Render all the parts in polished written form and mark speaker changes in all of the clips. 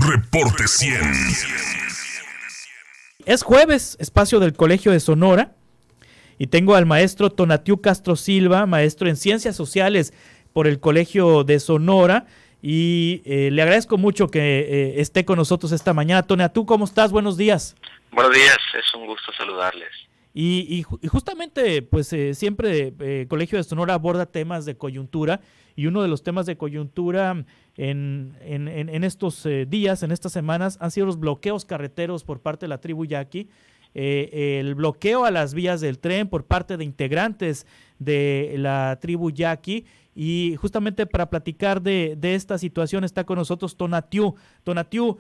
Speaker 1: Reporte 100.
Speaker 2: Es jueves, espacio del Colegio de Sonora, y tengo al maestro Tonatiuh Castro Silva, maestro en Ciencias Sociales por el Colegio de Sonora, y le agradezco mucho que esté con nosotros esta mañana. Tonatiuh, ¿cómo estás? Buenos días.
Speaker 3: Buenos días, es un gusto saludarles.
Speaker 2: Y justamente, pues siempre Colegio de Sonora aborda temas de coyuntura, y uno de los temas de coyuntura en estos días, en estas semanas, han sido los bloqueos carreteros por parte de la tribu Yaqui, el bloqueo a las vías del tren por parte de integrantes de la tribu Yaqui. Y justamente para platicar de esta situación está con nosotros Tonatiuh. Tonatiuh,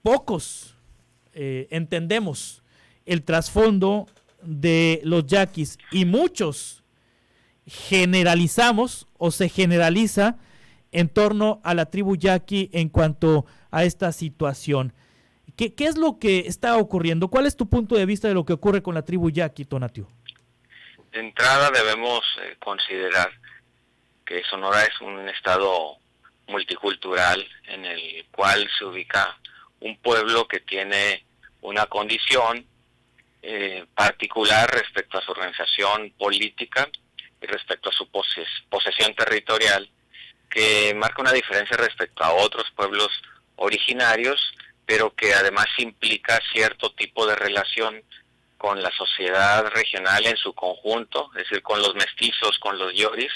Speaker 2: pocos entendemos el trasfondo de los yaquis, y muchos generalizamos o se generaliza en torno a la tribu yaqui en cuanto a esta situación. ¿Qué es lo que está ocurriendo? ¿Cuál es tu punto de vista de lo que ocurre con la tribu yaqui, Tonatiuh?
Speaker 3: De entrada debemos considerar que Sonora es un estado multicultural en el cual se ubica un pueblo que tiene una condición particular respecto a su organización política y respecto a su posesión territorial, que marca una diferencia respecto a otros pueblos originarios, pero que además implica cierto tipo de relación con la sociedad regional en su conjunto, es decir, con los mestizos, con los yoris.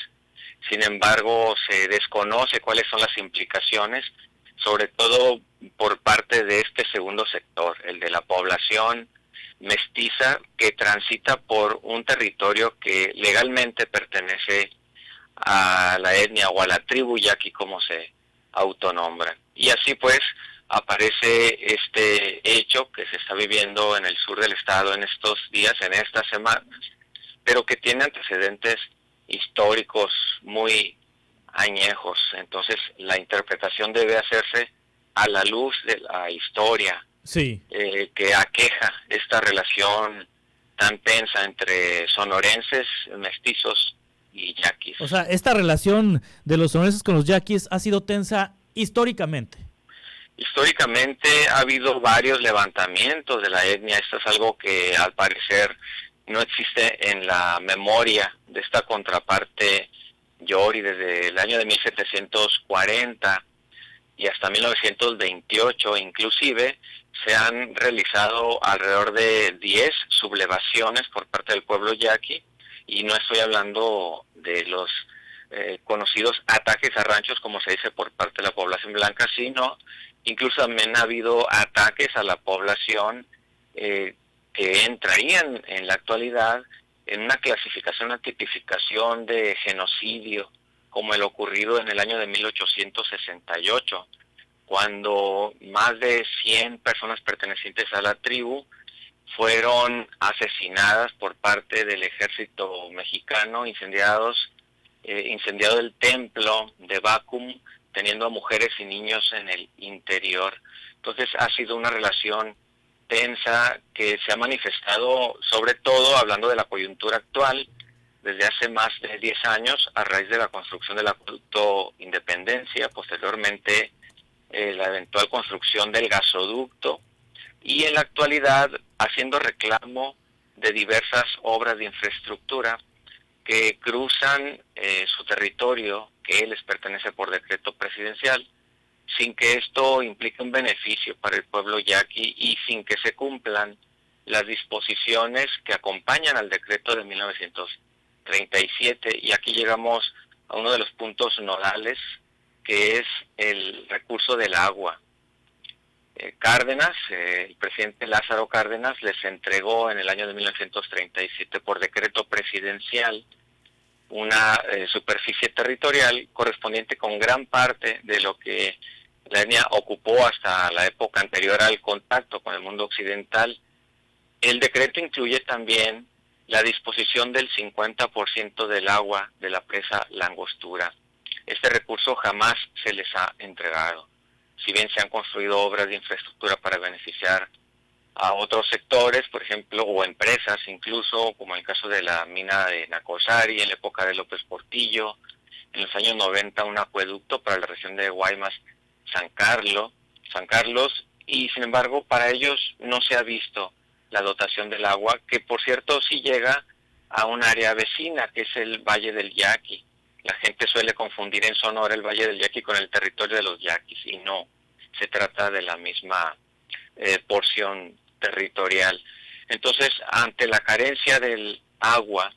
Speaker 3: Sin embargo, se desconoce cuáles son las implicaciones, sobre todo por parte de este segundo sector, el de la población mestiza que transita por un territorio que legalmente pertenece a la etnia o a la tribu yaqui, como se autonombra. Y así pues aparece este hecho que se está viviendo en el sur del estado en estos días, en estas semanas, pero que tiene antecedentes históricos muy añejos. Entonces la interpretación debe hacerse a la luz de la historia,
Speaker 2: sí,
Speaker 3: que aqueja esta relación tan tensa entre sonorenses, mestizos y yaquis.
Speaker 2: O sea, esta relación de los sonorenses con los yaquis ha sido tensa históricamente.
Speaker 3: Históricamente ha habido varios levantamientos de la etnia. Esto es algo que al parecer no existe en la memoria de esta contraparte yori desde el año de 1740 y hasta 1928 inclusive. Se han realizado alrededor de 10 sublevaciones por parte del pueblo yaqui, y no estoy hablando de los conocidos ataques a ranchos, como se dice por parte de la población blanca, sino incluso también ha habido ataques a la población que entrarían en la actualidad en una clasificación, una tipificación de genocidio, como el ocurrido en el año de 1868, cuando más de 100 personas pertenecientes a la tribu fueron asesinadas por parte del ejército mexicano, incendiado el templo de Bacum, teniendo a mujeres y niños en el interior. Entonces ha sido una relación tensa que se ha manifestado, sobre todo hablando de la coyuntura actual, desde hace más de 10 años, a raíz de la construcción del acueducto Independencia, posteriormente la eventual construcción del gasoducto, y en la actualidad haciendo reclamo de diversas obras de infraestructura que cruzan su territorio, que les pertenece por decreto presidencial, sin que esto implique un beneficio para el pueblo yaqui y sin que se cumplan las disposiciones que acompañan al decreto de 1937. Y aquí llegamos a uno de los puntos nodales, que es el recurso del agua. Cárdenas, el presidente Lázaro Cárdenas, les entregó en el año de 1937 por decreto presidencial una superficie territorial correspondiente con gran parte de lo que la etnia ocupó hasta la época anterior al contacto con el mundo occidental. El decreto incluye también la disposición del 50% del agua de la presa La Angostura. Este recurso jamás se les ha entregado. Si bien se han construido obras de infraestructura para beneficiar a otros sectores, por ejemplo, o empresas incluso, como el caso de la mina de Nacosari en la época de López Portillo, en los años 90 un acueducto para la región de Guaymas, San Carlos, San Carlos, y sin embargo para ellos no se ha visto la dotación del agua, que por cierto sí llega a un área vecina, que es el Valle del Yaqui. La gente suele confundir en Sonora el Valle del Yaqui con el territorio de los yaquis, y no, se trata de la misma porción territorial. Entonces, ante la carencia del agua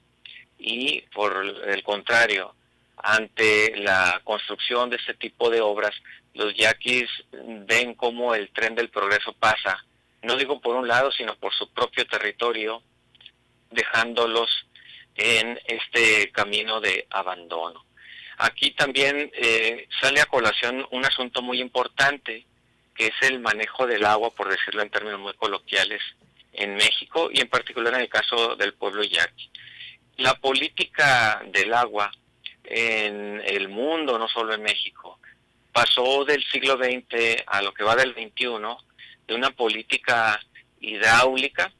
Speaker 3: y por el contrario, ante la construcción de este tipo de obras, los yaquis ven cómo el tren del progreso pasa, no digo por un lado, sino por su propio territorio, dejándolos en este camino de abandono. Aquí también sale a colación un asunto muy importante, que es el manejo del agua, por decirlo en términos muy coloquiales, en México y en particular en el caso del pueblo yaqui. La política del agua en el mundo, no solo en México, pasó del siglo XX a lo que va del XXI, de una política hidráulica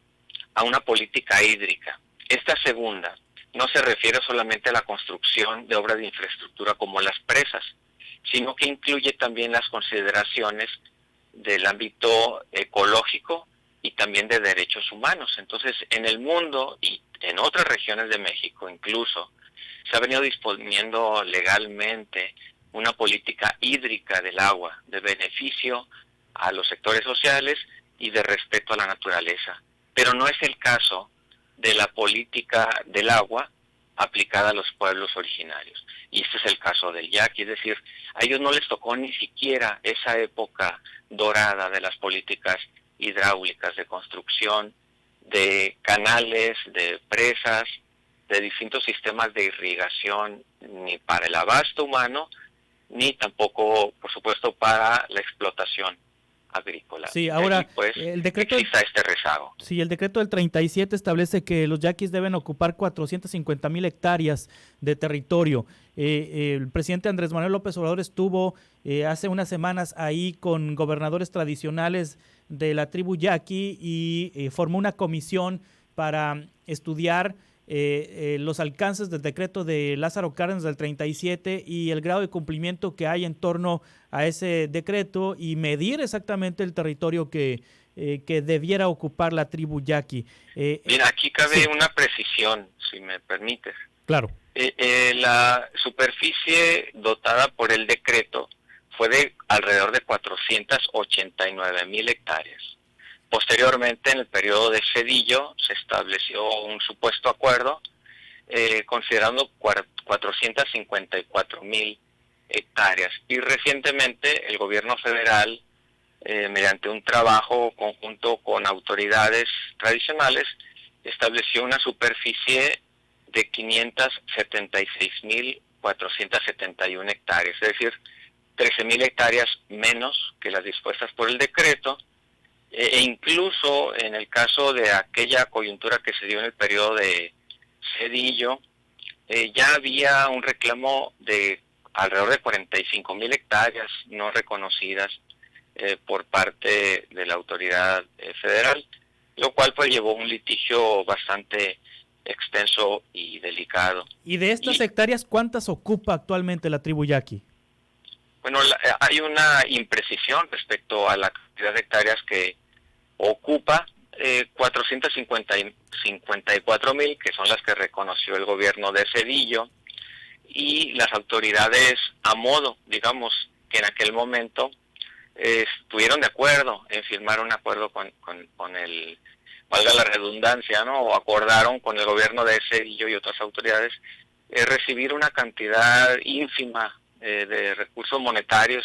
Speaker 3: a una política hídrica. Esta segunda no se refiere solamente a la construcción de obras de infraestructura como las presas, sino que incluye también las consideraciones del ámbito ecológico y también de derechos humanos. Entonces, en el mundo y en otras regiones de México incluso, se ha venido disponiendo legalmente una política hídrica del agua, de beneficio a los sectores sociales y de respeto a la naturaleza. Pero no es el caso de la política del agua aplicada a los pueblos originarios. Y este es el caso del yaqui, es decir, a ellos no les tocó ni siquiera esa época dorada de las políticas hidráulicas, de construcción, de canales, de presas, de distintos sistemas de irrigación, ni para el abasto humano, ni tampoco, por supuesto, para la explotación agrícola.
Speaker 2: Sí, ahora,
Speaker 3: aquí, pues,
Speaker 2: el decreto...
Speaker 3: exista este rezago.
Speaker 2: Sí, el decreto del 37 establece que los yaquis deben ocupar 450,000 hectáreas de territorio. El presidente Andrés Manuel López Obrador estuvo hace unas semanas ahí con gobernadores tradicionales de la tribu yaqui y formó una comisión para estudiar los alcances del decreto de Lázaro Cárdenas del 37 y el grado de cumplimiento que hay en torno a ese decreto y medir exactamente el territorio que debiera ocupar la tribu yaqui.
Speaker 3: Mira, aquí cabe
Speaker 2: sí.
Speaker 3: una precisión, si me permites.
Speaker 2: Claro.
Speaker 3: La superficie dotada por el decreto fue de alrededor de 489,000 hectáreas. Posteriormente, en el periodo de Zedillo, se estableció un supuesto acuerdo considerando 454,000 hectáreas. Y recientemente el gobierno federal, mediante un trabajo conjunto con autoridades tradicionales, estableció una superficie de 576,471 hectáreas, es decir, 13,000 hectáreas menos que las dispuestas por el decreto, e incluso en el caso de aquella coyuntura que se dio en el periodo de Zedillo, ya había un reclamo de alrededor de 45,000 hectáreas no reconocidas por parte de la autoridad federal, lo cual pues llevó un litigio bastante extenso y delicado.
Speaker 2: ¿Y de estas hectáreas cuántas ocupa actualmente la tribu yaqui?
Speaker 3: Bueno, hay una imprecisión respecto a la cantidad de hectáreas que ocupa. 454,000, que son las que reconoció el gobierno de Zedillo, y las autoridades a modo, digamos, que en aquel momento estuvieron de acuerdo en firmar un acuerdo con el, valga la redundancia, ¿no? O acordaron con el gobierno de Zedillo y otras autoridades recibir una cantidad ínfima de recursos monetarios,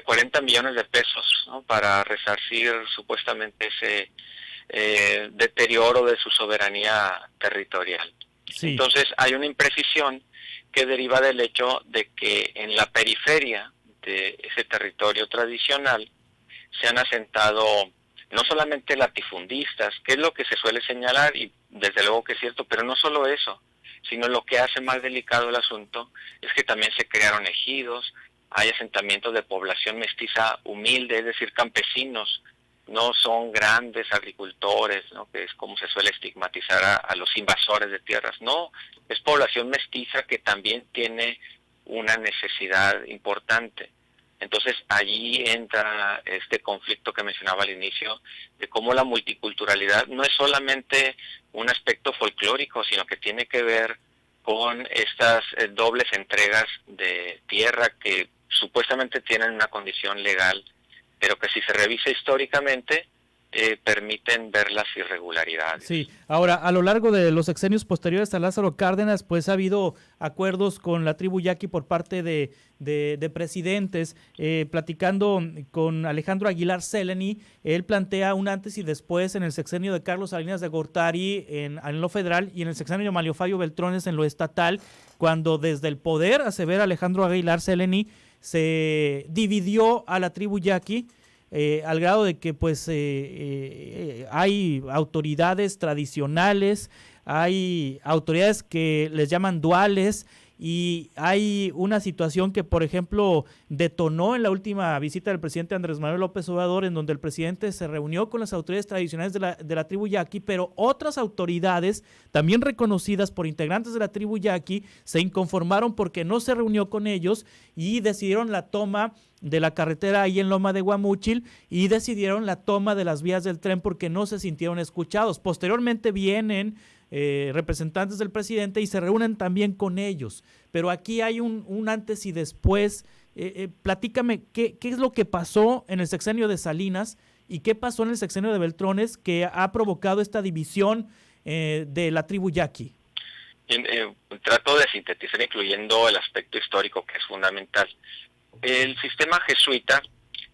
Speaker 3: 40 millones de pesos, ¿no? Para resarcir supuestamente ese deterioro de su soberanía territorial. Sí. Entonces hay una imprecisión que deriva del hecho de que en la periferia de ese territorio tradicional se han asentado no solamente latifundistas, que es lo que se suele señalar, y desde luego que es cierto, pero no solo eso, sino lo que hace más delicado el asunto es que también se crearon ejidos, hay asentamientos de población mestiza humilde, es decir, campesinos, no son grandes agricultores, ¿no? Que es como se suele estigmatizar a los invasores de tierras, no, es población mestiza que también tiene una necesidad importante. Entonces allí entra este conflicto que mencionaba al inicio, de cómo la multiculturalidad no es solamente un aspecto folclórico, sino que tiene que ver con estas dobles entregas de tierra que supuestamente tienen una condición legal, pero que si se revisa históricamente, permiten ver las irregularidades.
Speaker 2: Sí, ahora a lo largo de los sexenios posteriores a Lázaro Cárdenas, pues ha habido acuerdos con la tribu yaqui por parte de presidentes. Platicando con Alejandro Aguilar Zeleny, él plantea un antes y después en el sexenio de Carlos Salinas de Gortari en lo federal y en el sexenio de Manlio Fabio Beltrones en lo estatal, cuando desde el poder, asevera Alejandro Aguilar Zeleny, se dividió a la tribu yaqui. Al grado de que pues hay autoridades tradicionales, hay autoridades que les llaman duales, y hay una situación que, por ejemplo, detonó en la última visita del presidente Andrés Manuel López Obrador, en donde el presidente se reunió con las autoridades tradicionales de la tribu yaqui, pero otras autoridades, también reconocidas por integrantes de la tribu yaqui, se inconformaron porque no se reunió con ellos y decidieron la toma de la carretera ahí en Loma de Guamúchil, y decidieron la toma de las vías del tren porque no se sintieron escuchados. Posteriormente vienen representantes del presidente y se reúnen también con ellos, pero aquí hay un antes y después. Platícame, ¿qué es lo que pasó en el sexenio de Salinas y qué pasó en el sexenio de Beltrones que ha provocado esta división de la tribu yaqui?
Speaker 3: Trato de sintetizar incluyendo el aspecto histórico, que es fundamental. El sistema jesuita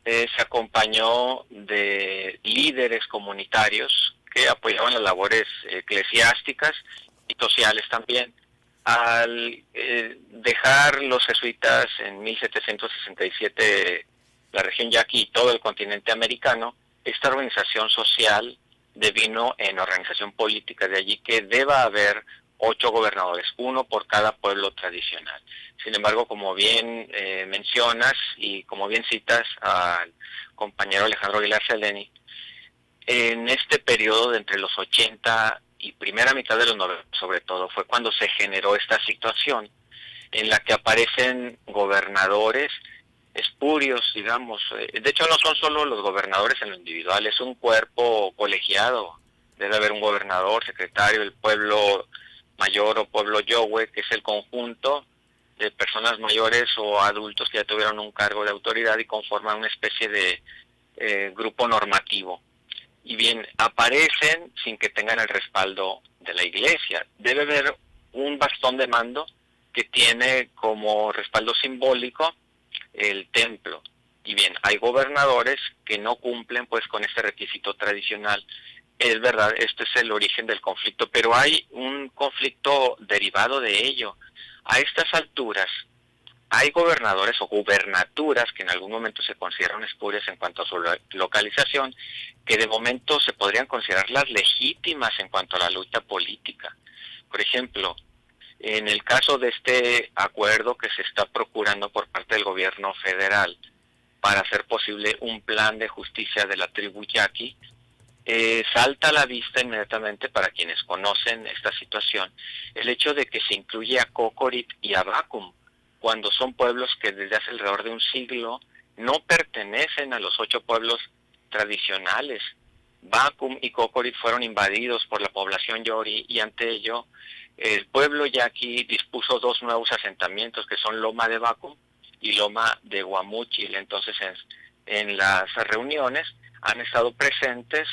Speaker 3: se acompañó de líderes comunitarios que apoyaban las labores eclesiásticas y sociales también. Al dejar los jesuitas en 1767 la región yaqui y todo el continente americano, esta organización social devino en organización política, de allí que deba haber 8 gobernadores, uno por cada pueblo tradicional. Sin embargo, como bien mencionas y como bien citas al compañero Alejandro Aguilar Zeleny, en este periodo de entre los 80 y primera mitad de los 90, sobre todo, fue cuando se generó esta situación en la que aparecen gobernadores espurios, digamos. De hecho, no son solo los gobernadores en lo individual, es un cuerpo colegiado. Debe haber un gobernador, secretario del pueblo mayor o pueblo yohue, que es el conjunto de personas mayores o adultos que ya tuvieron un cargo de autoridad y conforman una especie de grupo normativo. Y bien, aparecen sin que tengan el respaldo de la iglesia. Debe haber un bastón de mando que tiene como respaldo simbólico el templo. Y bien, hay gobernadores que no cumplen pues con este requisito tradicional. Es verdad, este es el origen del conflicto, pero hay un conflicto derivado de ello. A estas alturas, hay gobernadores o gubernaturas que en algún momento se consideran espurias en cuanto a su localización, que de momento se podrían considerar las legítimas en cuanto a la lucha política. Por ejemplo, en el caso de este acuerdo que se está procurando por parte del gobierno federal para hacer posible un plan de justicia de la tribu yaqui, salta a la vista inmediatamente para quienes conocen esta situación el hecho de que se incluye a Cocorit y a Bacum, cuando son pueblos que desde hace alrededor de un siglo no pertenecen a los 8 pueblos tradicionales. Bacum y Cocorit fueron invadidos por la población yori y ante ello el pueblo yaqui dispuso 2 nuevos asentamientos que son Loma de Bacum y Loma de Guamúchil. Entonces en las reuniones han estado presentes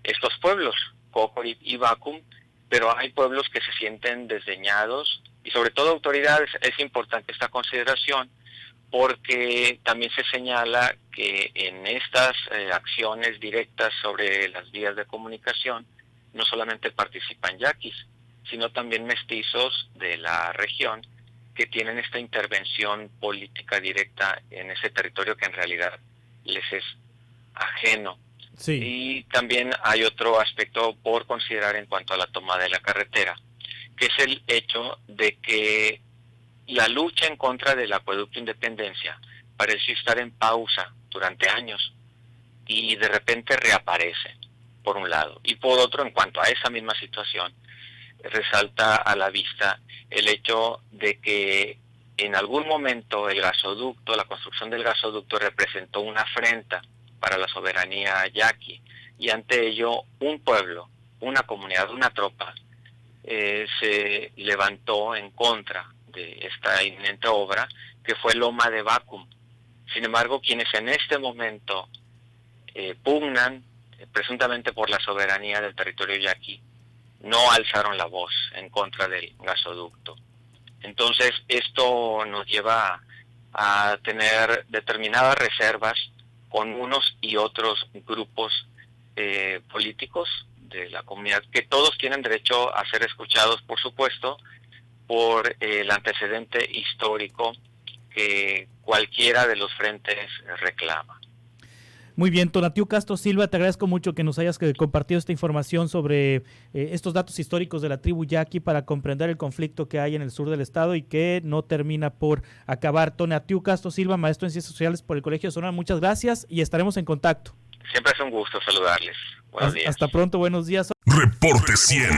Speaker 3: estos pueblos, Cocorit y Bacum, pero hay pueblos que se sienten desdeñados y sobre todo autoridades. Es importante esta consideración porque también se señala que en estas acciones directas sobre las vías de comunicación no solamente participan yaquis, sino también mestizos de la región que tienen esta intervención política directa en ese territorio que en realidad les es ajeno.
Speaker 2: Sí.
Speaker 3: Y también hay otro aspecto por considerar en cuanto a la toma de la carretera, que es el hecho de que la lucha en contra del acueducto Independencia pareció estar en pausa durante años y de repente reaparece, por un lado. Y por otro, en cuanto a esa misma situación, resalta a la vista el hecho de que en algún momento el gasoducto, la construcción del gasoducto representó una afrenta para la soberanía yaqui, y ante ello un pueblo, una comunidad, una tropa se levantó en contra de esta inminente obra, que fue Loma de Vacum. Sin embargo, quienes en este momento pugnan presuntamente por la soberanía del territorio yaqui no alzaron la voz en contra del gasoducto. Entonces esto nos lleva a tener determinadas reservas con unos y otros grupos políticos de la comunidad, que todos tienen derecho a ser escuchados, por supuesto, por el antecedente histórico que cualquiera de los frentes reclama.
Speaker 2: Muy bien, Tonatiuh Castro Silva, te agradezco mucho que nos hayas compartido esta información sobre estos datos históricos de la tribu yaqui para comprender el conflicto que hay en el sur del estado y que no termina por acabar. Tonatiuh Castro Silva, maestro en Ciencias Sociales por el Colegio de Sonora, muchas gracias y estaremos en contacto.
Speaker 3: Siempre es un gusto saludarles. Buenos días.
Speaker 2: Hasta pronto, buenos días.
Speaker 1: Reporte 100.